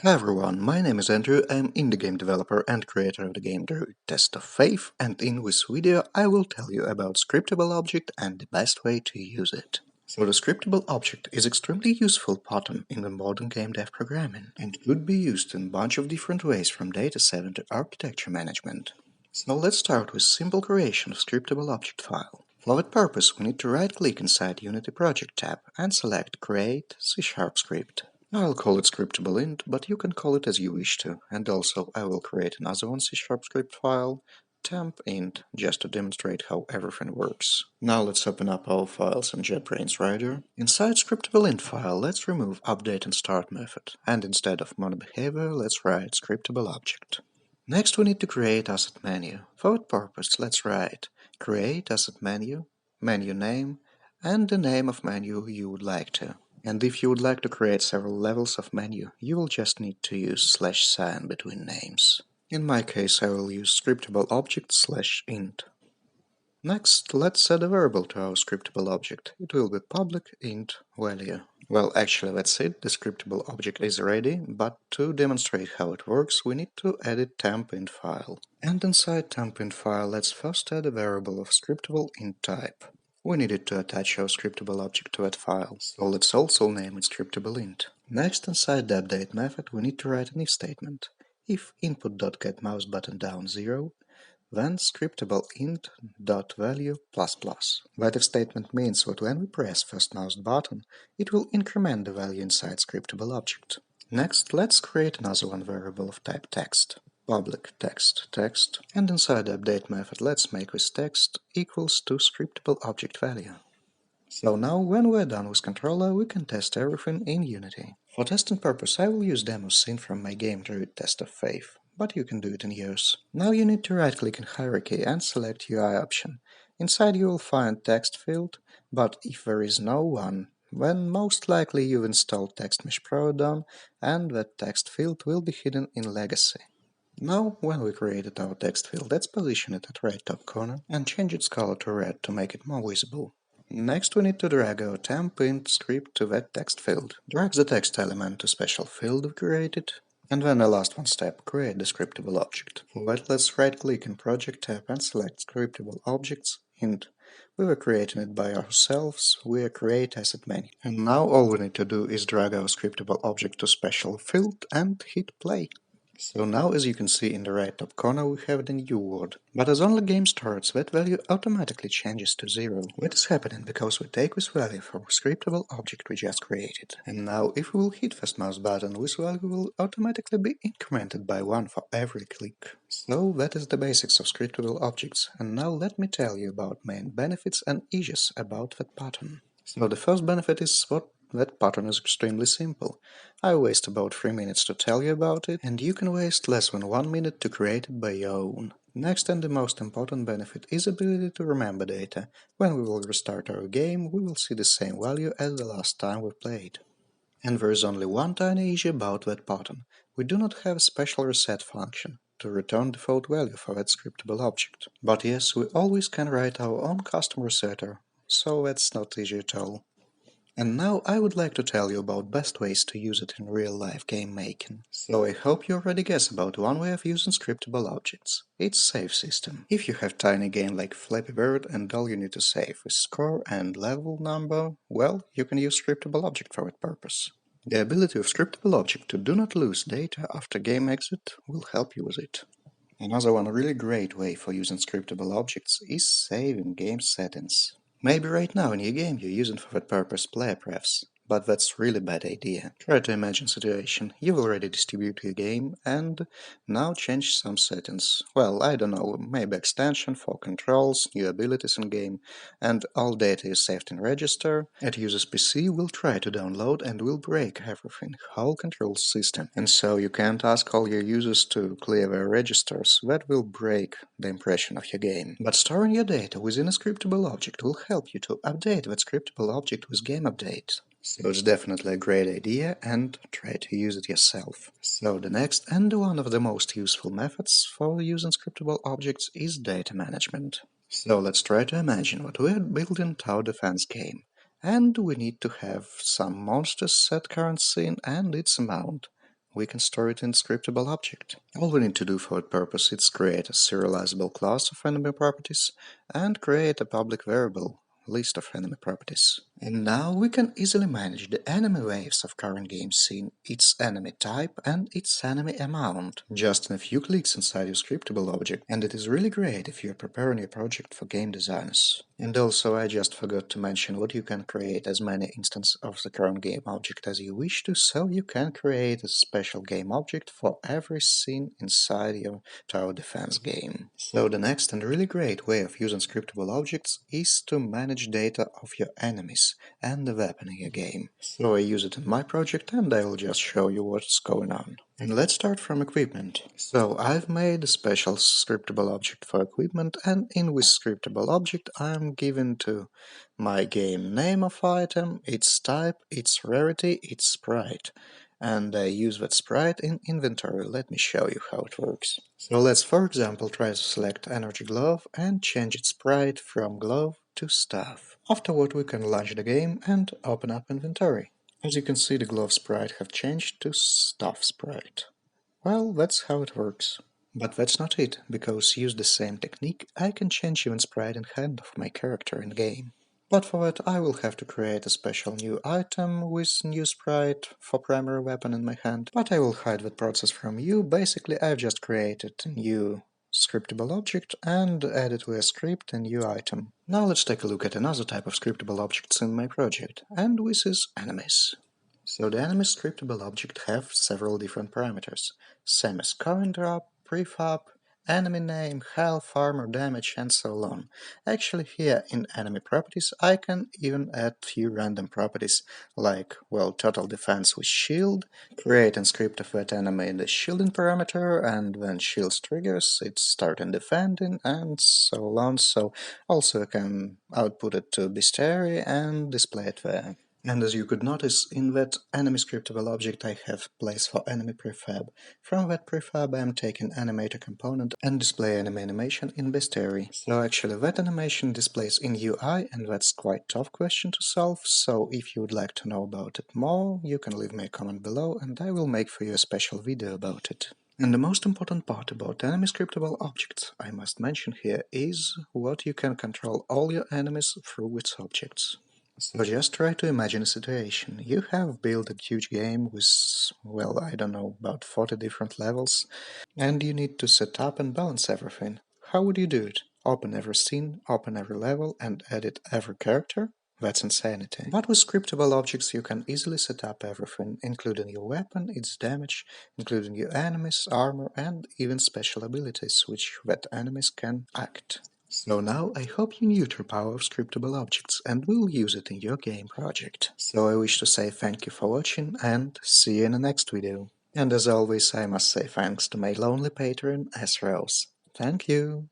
Hi everyone, my name is Andrew, I'm indie game developer and creator of the game Druid Test of Faith, and in this video I will tell you about Scriptable object and the best way to use it. So the Scriptable object is extremely useful pattern in the modern game dev programming, and could be used in a bunch of different ways from data saving to architecture management. So let's start with simple creation of Scriptable object file. For that purpose we need to right click inside Unity Project tab and select Create C# script. I'll call it scriptable int, but you can call it as you wish to, and also I will create another one C# script file, temp int, just to demonstrate how everything works. Now let's open up our files in JetBrains Rider. Inside scriptable int file, let's remove update and start method, and instead of monobehavior, let's write scriptable object. Next we need to create asset menu. For that purpose, let's write create asset menu, menu name, and the name of menu you would like to. And if you would like to create several levels of menu, you will just need to use /sign between names. In my case, I will use scriptable object /int. Next, let's add a variable to our scriptable object. It will be public int value. Well, actually that's it, the scriptable object is ready, but to demonstrate how it works, we need to edit temp int file. And inside temp int file, let's first add a variable of scriptable int type. We needed to attach our scriptable object to that file, so let's also name it scriptable int. Next, inside the update method, we need to write an if statement. If input.getMouseButton down 0, then scriptable int.value++. That if statement means that when we press first mouse button, it will increment the value inside scriptable object. Next, let's create another one variable of type text. Public text, and inside the update method let's make this text equals to scriptable object value. So now when we're done with controller, we can test everything in Unity. For testing purpose I will use demo scene from my game Druid Test of Faith, but you can do it in yours. Now you need to right click in hierarchy and select UI option. Inside you will find text field, but if there is no one, then most likely you've installed TextMesh Pro done, and that text field will be hidden in Legacy. Now, when we created our text field, let's position it at right top corner and change its color to red to make it more visible. Next, we need to drag our temp int script to that text field. Drag the text element to special field we created, and then the last one step, create the scriptable object. For that, let's right click in Project tab and select Scriptable Objects, int. We were creating it by ourselves, we create asset menu. And now all we need to do is drag our scriptable object to special field and hit play. So now, as you can see in the right top corner, we have the new word. But as only game starts, that value automatically changes to 0. That is happening because we take this value from a scriptable object we just created. And now, if we will hit first mouse button, this value will automatically be incremented by 1 for every click. So that is the basics of scriptable objects. And now let me tell you about main benefits and issues about that pattern. So the first benefit is that pattern is extremely simple. I waste about 3 minutes to tell you about it, and you can waste less than 1 minute to create it by your own. Next and the most important benefit is ability to remember data. When we will restart our game, we will see the same value as the last time we played. And there is only one tiny issue about that pattern. We do not have a special reset function to return default value for that scriptable object. But yes, we always can write our own custom resetter, so that's not easy at all. And now I would like to tell you about best ways to use it in real-life game making. So I hope you already guess about one way of using scriptable objects. It's save system. If you have tiny game like Flappy Bird and all you need to save is score and level number, well, you can use scriptable object for that purpose. The ability of scriptable object to do not lose data after game exit will help you with it. Another one really great way for using scriptable objects is saving game settings. Maybe right now in your game you're using for that purpose player prefs, but that's really bad idea. Try to imagine situation, you've already distributed your game and now change some settings. Well, I don't know, maybe extension for controls, new abilities in game, and all data is saved in register. At user's PC will try to download and will break everything, whole control system. And so you can't ask all your users to clear their registers, that will break the impression of your game. But storing your data within a scriptable object will help you to update that scriptable object with game update. So it's definitely a great idea and try to use it yourself. So the next and one of the most useful methods for using scriptable objects is data management. So let's try to imagine what we're building tower defense game. And we need to have some monsters set current scene and its amount. we can store it in Scriptable object. All we need to do for that purpose is create a serializable class of enemy properties and create a public variable list of enemy properties. And now we can easily manage the enemy waves of current game scene, its enemy type and its enemy amount, just in a few clicks inside your Scriptable object, and it is really great if you're preparing your project for game designers. And also I just forgot to mention what you can create as many instances of the current game object as you wish to, so you can create a special game object for every scene inside your tower defense game. So the next and really great way of using Scriptable objects is to manage data of your enemies and the weapon in your game. So I use it in my project and I will just show you what's going on. And let's start from equipment. So I've made a special Scriptable object for equipment, and in this Scriptable object I'm given to my game name of item, its type, its rarity, its sprite. And I use that sprite in inventory. Let me show you how it works. So let's for example try to select energy glove and change its sprite from glove to staff. Afterward we can launch the game and open up inventory. As you can see, the glove sprite have changed to staff sprite. Well, that's how it works. But that's not it, because use the same technique I can change even sprite in hand of my character in game. But for that I will have to create a special new item with new sprite for primary weapon in my hand, but I will hide that process from you. Basically I've just created a new Scriptable object and added with a script a new item. Now let's take a look at another type of Scriptable objects in my project, and this is enemies. So the enemy Scriptable object have several different parameters: same as coin drop, prefab, enemy name, health, armor, damage, and so on. Actually here in enemy properties I can even add few random properties like, well, total defense with shield, create and script of that enemy the shielding parameter, and when shields triggers it start and defending, and so on. So also I can output it to bestiary and display it there. And as you could notice, in that enemy Scriptable object I have place for enemy prefab. From that prefab I am taking animator component and display enemy animation in bestiary. So actually that animation displays in UI, and that's quite tough question to solve, so if you would like to know about it more, you can leave me a comment below and I will make for you a special video about it. And the most important part about enemy Scriptable objects I must mention here is what you can control all your enemies through its objects. So just try to imagine a situation. You have built a huge game with, well, I don't know, about 40 different levels, and you need to set up and balance everything. How would you do it? Open every scene, open every level, and edit every character? That's insanity. But with Scriptable objects you can easily set up everything, including your weapon, its damage, including your enemies, armor, and even special abilities which that enemies can act. So now I hope you knew the power of Scriptable objects and will use it in your game project. So I wish to say thank you for watching and see you in the next video. And as always I must say thanks to my lonely patron Rose. Thank you!